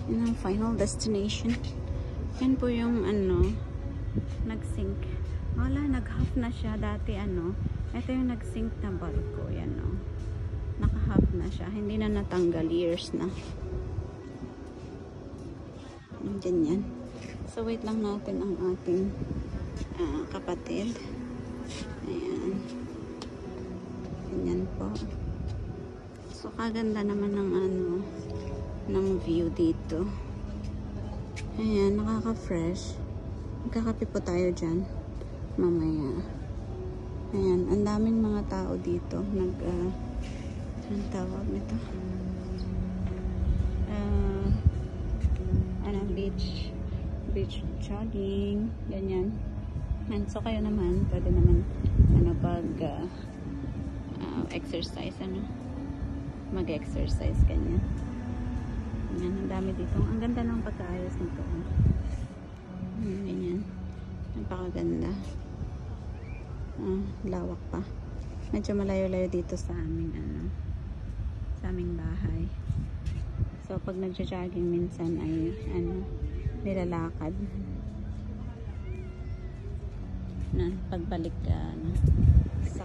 Yun ang final destination. Yan po yung ano, nag-sink. Wala, nag-half na siya. Dati ano, ito yung nag-sink na barko. Yan o. Naka-half na siya. Hindi na natanggal. Years na. Ganyan. So, wait lang natin ang ating kapatid. Ayan. Ganyan po. So, kaganda naman ng ano, ng view dito. Ayan, nakaka-fresh. Magkakape po tayo dyan. Mamaya. Ayan, ang daming mga tao dito. Anong tawag nito? Beach jogging. Ganyan. And so, kayo naman, pwede naman pag exercise, mag-exercise, ganyan. Ganyan, ang dami dito. Ang ganda ng pagkaayos nito. Ganyan. Napakaganda. Lawak pa. Medyo malayo-layo dito sa aming sa aming bahay. So, pag nagja-jogging minsan ay nilalakad. Pagbalik sa